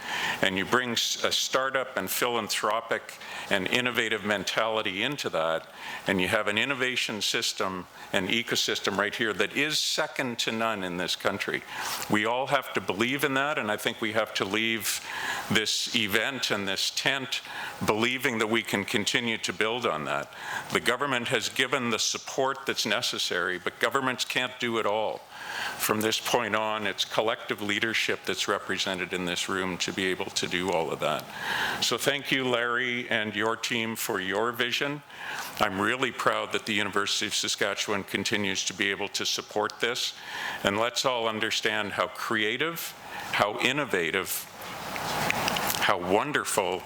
And you bring a startup and philanthropic and innovative mentality into that, and you have an innovation system and ecosystem right here that is second to none in this country. We all have to believe in that, and I think we have to leave this event and this tent believing that we can continue to build on that. The government has given the support that's necessary, but governments can't do it all. From this point on, it's collective leadership that's represented in this room to be able to do all of that. So thank you, Larry, and your team for your vision. I'm really proud that the University of Saskatchewan continues to be able to support this. And let's all understand how creative, how innovative, how wonderful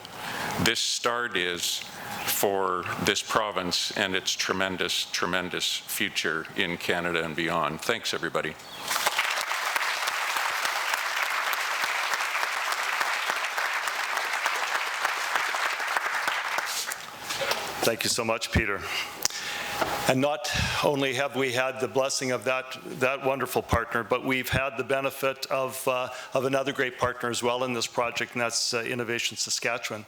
this start is for this province and its tremendous, tremendous future in Canada and beyond. Thanks, everybody. Thank you so much, Peter. And not only have we had the blessing of that wonderful partner, but we've had the benefit of another great partner as well in this project, and that's Innovation Saskatchewan.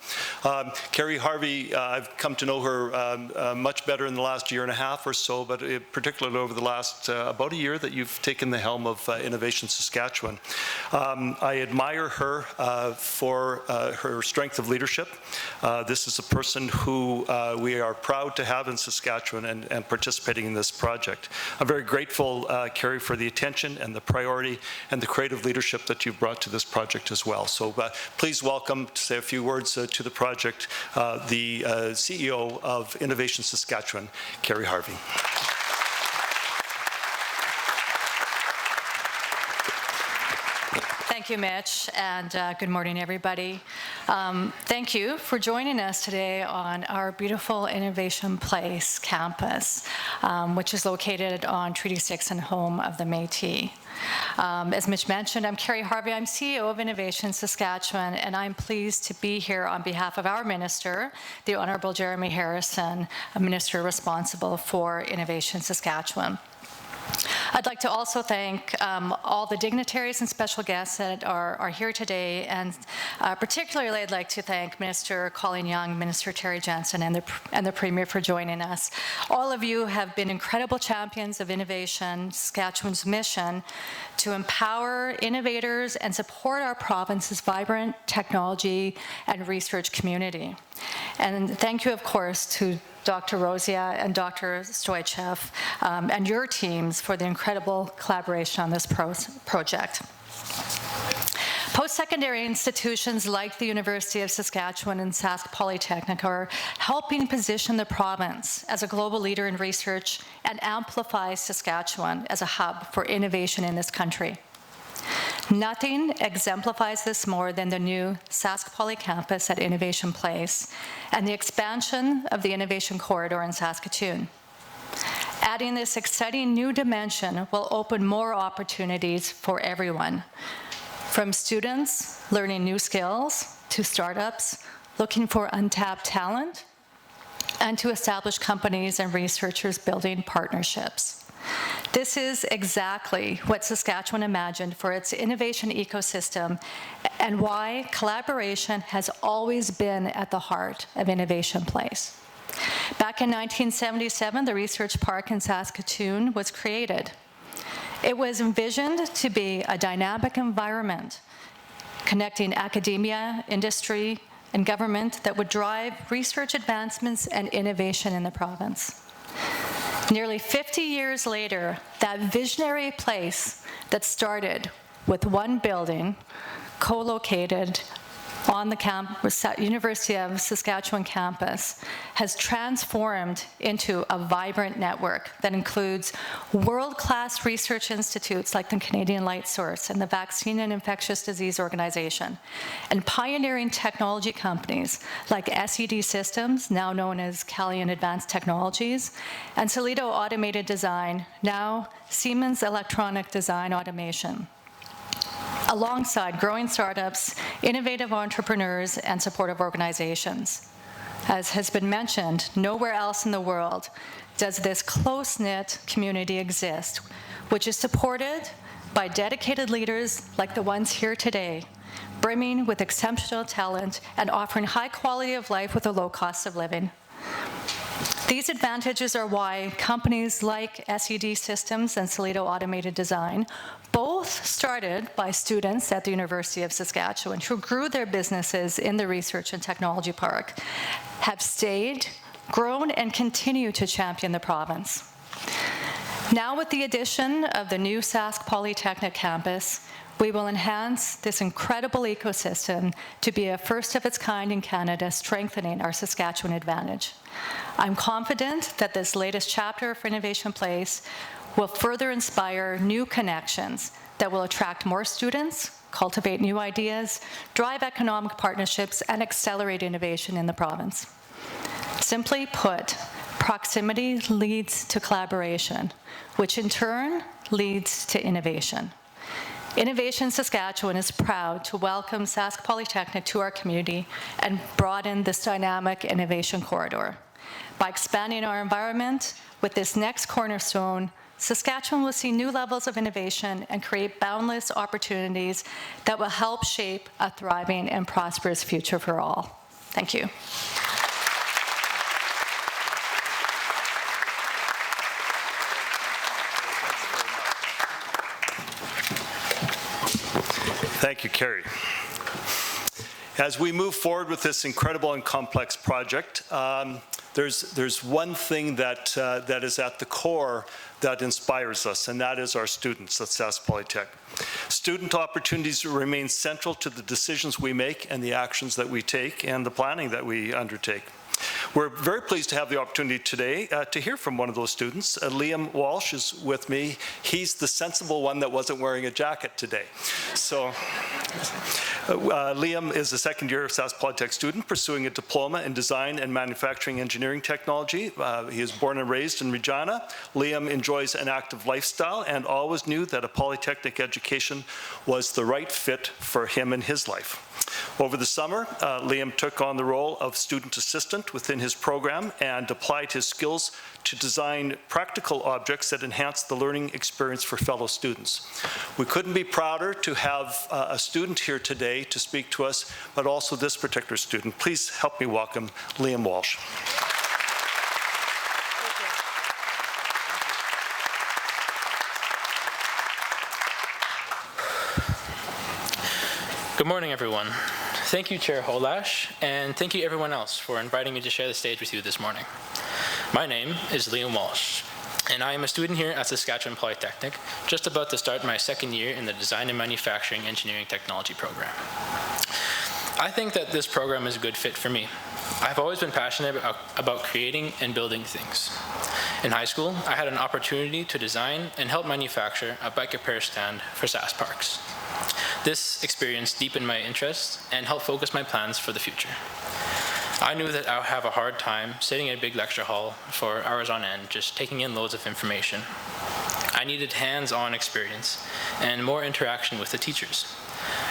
Carrie Harvey, I've come to know her much better in the last year and a half or so, but particularly over the last about a year that you've taken the helm of Innovation Saskatchewan. I admire her for her strength of leadership. This is a person who we are proud to have in Saskatchewan and participating in this project. I'm very grateful, Carrie, for the attention and the priority and the creative leadership that you've brought to this project as well. So please welcome, to say a few words to the project, the CEO of Innovation Saskatchewan, Carrie Harvey. Thank you, Mitch, and good morning, everybody. Thank you for joining us today on our beautiful Innovation Place campus, which is located on Treaty 6 and home of the Métis. As Mitch mentioned, I'm Carrie Harvey. I'm CEO of Innovation Saskatchewan, and I'm pleased to be here on behalf of our minister, the Honourable Jeremy Harrison, a minister responsible for Innovation Saskatchewan. I'd like to also thank all the dignitaries and special guests that are here today, and particularly I'd like to thank Minister Colleen Young, Minister Terry Jensen, and the Premier for joining us. All of you have been incredible champions of Innovation Saskatchewan's mission to empower innovators and support our province's vibrant technology and research community. And thank you, of course, to Dr. Rosia and Dr. Stoichev and your teams for the incredible collaboration on this project. Post-secondary institutions like the University of Saskatchewan and Sask Polytechnic are helping position the province as a global leader in research and amplify Saskatchewan as a hub for innovation in this country. Nothing exemplifies this more than the new Sask Poly campus at Innovation Place and the expansion of the Innovation Corridor in Saskatoon. Adding this exciting new dimension will open more opportunities for everyone, from students learning new skills to startups looking for untapped talent, and to establish companies and researchers building partnerships. This is exactly what Saskatchewan imagined for its innovation ecosystem and why collaboration has always been at the heart of Innovation Place. Back in 1977, the Research Park in Saskatoon was created. It was envisioned to be a dynamic environment connecting academia, industry, and government that would drive research advancements and innovation in the province. Nearly 50 years later, that visionary place that started with one building, co-located on the University of Saskatchewan campus, has transformed into a vibrant network that includes world-class research institutes like the Canadian Light Source and the Vaccine and Infectious Disease Organization, and pioneering technology companies like SED Systems, now known as Calian Advanced Technologies, and Solido Automated Design, now Siemens Electronic Design Automation, alongside growing startups, innovative entrepreneurs, and supportive organizations. As has been mentioned, nowhere else in the world does this close-knit community exist, which is supported by dedicated leaders like the ones here today, brimming with exceptional talent and offering high quality of life with a low cost of living. These advantages are why companies like SED Systems and Solido Automated Design, both started by students at the University of Saskatchewan who grew their businesses in the Research and Technology Park, have stayed, grown, and continue to champion the province. Now with the addition of the new Sask Polytechnic campus, we will enhance this incredible ecosystem to be a first of its kind in Canada, strengthening our Saskatchewan advantage. I'm confident that this latest chapter for Innovation Place will further inspire new connections that will attract more students, cultivate new ideas, drive economic partnerships, and accelerate innovation in the province. Simply put, proximity leads to collaboration, which in turn leads to innovation. Innovation Saskatchewan is proud to welcome Sask Polytechnic to our community and broaden this dynamic innovation corridor. By expanding our environment with this next cornerstone, Saskatchewan will see new levels of innovation and create boundless opportunities that will help shape a thriving and prosperous future for all. Thank you. Thank you, Carrie. As we move forward with this incredible and complex project, there's one thing that is at the core that inspires us, and that is our students at Sask Polytech. Student opportunities remain central to the decisions we make and the actions that we take and the planning that we undertake. We're very pleased to have the opportunity today to hear from one of those students. Liam Walsh is with me. He's the sensible one that wasn't wearing a jacket today. So Liam is a second-year Sask Polytech student pursuing a diploma in design and manufacturing engineering technology. He is born and raised in Regina. Liam enjoys an active lifestyle and always knew that a polytechnic education was the right fit for him in his life. Over the summer, Liam took on the role of student assistant within his program and applied his skills to design practical objects that enhance the learning experience for fellow students. We couldn't be prouder to have a student here today to speak to us, but also this particular student. Please help me welcome Liam Walsh. Good morning, everyone. Thank you, Chair Holash, and thank you everyone else for inviting me to share the stage with you this morning. My name is Liam Walsh, and I am a student here at Saskatchewan Polytechnic, just about to start my second year in the Design and Manufacturing Engineering Technology program. I think that this program is a good fit for me. I've always been passionate about creating and building things. In high school, I had an opportunity to design and help manufacture a bike repair stand for SAS Parks. This experience deepened my interest and helped focus my plans for the future. I knew that I would have a hard time sitting in a big lecture hall for hours on end, just taking in loads of information. I needed hands-on experience and more interaction with the teachers.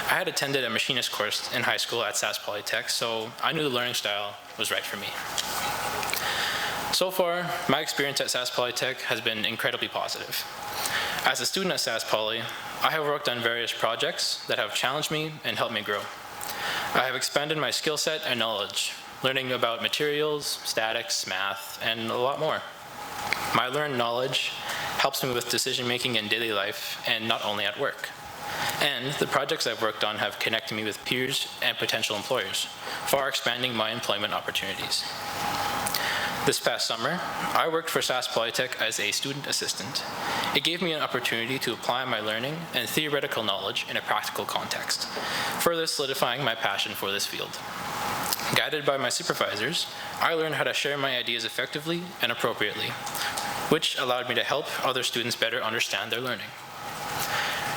I had attended a machinist course in high school at SAS Polytech, so I knew the learning style was right for me. So far, my experience at Sask Polytech has been incredibly positive. As a student at Sask Poly, I have worked on various projects that have challenged me and helped me grow. I have expanded my skill set and knowledge, learning about materials, statics, math, and a lot more. My learned knowledge helps me with decision-making in daily life and not only at work. And the projects I've worked on have connected me with peers and potential employers, far expanding my employment opportunities. This past summer, I worked for Sask Polytech as a student assistant. It gave me an opportunity to apply my learning and theoretical knowledge in a practical context, further solidifying my passion for this field. Guided by my supervisors, I learned how to share my ideas effectively and appropriately, which allowed me to help other students better understand their learning.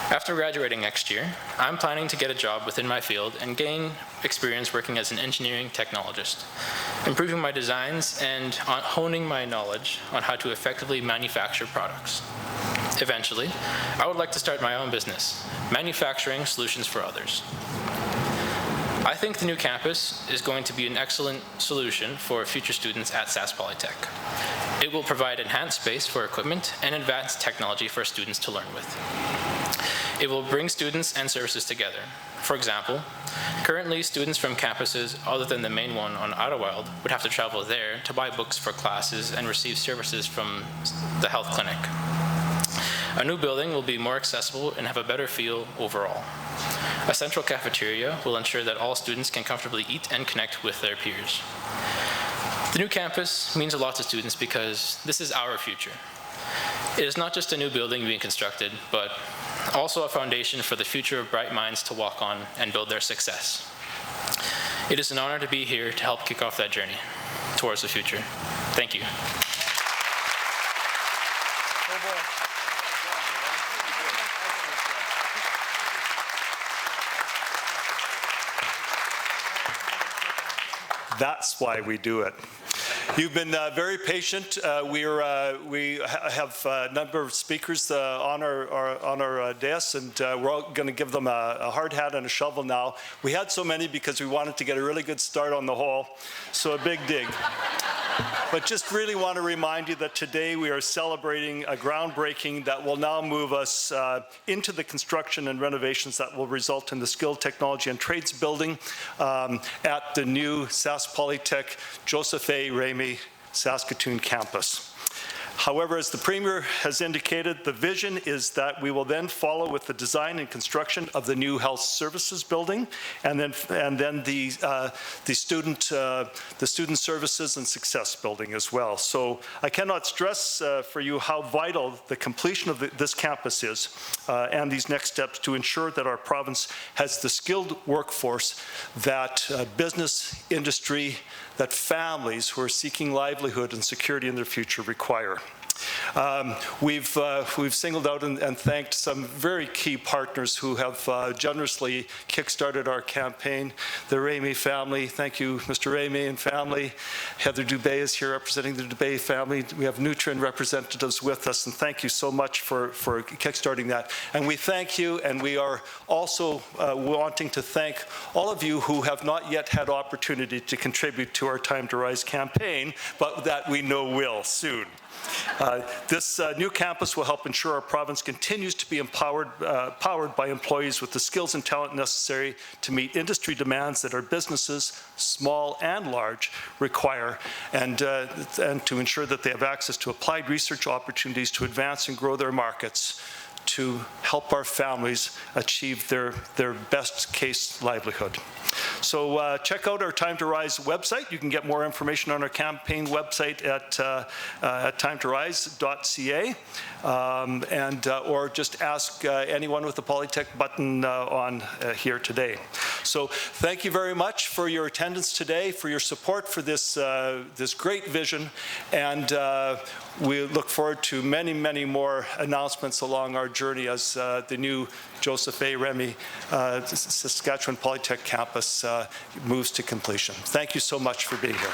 After graduating next year, I'm planning to get a job within my field and gain experience working as an engineering technologist, improving my designs and honing my knowledge on how to effectively manufacture products. Eventually, I would like to start my own business, manufacturing solutions for others. I think the new campus is going to be an excellent solution for future students at Sask Polytech. It will provide enhanced space for equipment and advanced technology for students to learn with. It will bring students and services together. For example, currently students from campuses other than the main one on Idlewild would have to travel there to buy books for classes and receive services from the health clinic. A new building will be more accessible and have a better feel overall. A central cafeteria will ensure that all students can comfortably eat and connect with their peers. The new campus means a lot to students because this is our future. It is not just a new building being constructed, but also a foundation for the future of bright minds to walk on and build their success. It is an honor to be here to help kick off that journey towards the future. Thank you. That's why we do it. You've been very patient. We have a number of speakers on our dais, and we're all going to give them a hard hat and a shovel now. We had so many because we wanted to get a really good start on the hole, so a big dig. But just really want to remind you that today we are celebrating a groundbreaking that will now move us into the construction and renovations that will result in the Skilled Technology and Trades building at the new Sask Polytech Joseph A. Remai Saskatoon Campus. However, as the Premier has indicated, the vision is that we will then follow with the design and construction of the new Health Services building, and then the Student Services and Success building as well. So I cannot stress for you how vital the completion of this campus is and these next steps to ensure that our province has the skilled workforce that business, industry, that families who are seeking livelihood and security in their future require. We've singled out and thanked some very key partners who have generously kickstarted our campaign. The Remai family, thank you, Mr. Remai and family. Heather Dubé is here representing the Dubé family. We have Nutrien representatives with us, and thank you so much for kickstarting that. And we thank you, and we are also wanting to thank all of you who have not yet had opportunity to contribute to our Time to Rise campaign, but that we know will soon. This new campus will help ensure our province continues to be powered by employees with the skills and talent necessary to meet industry demands that our businesses, small and large, require, and to ensure that they have access to applied research opportunities to advance and grow their markets, to help our families achieve their best case livelihood. So check out our Time to Rise website. You can get more information on our campaign website at timetorise.ca, or just ask anyone with the Polytech button on here today. So thank you very much for your attendance today, for your support for this this great vision, and we look forward to many, many more announcements along our journey as the new Joseph A. Remai Saskatchewan Polytech Campus moves to completion. Thank you so much for being here.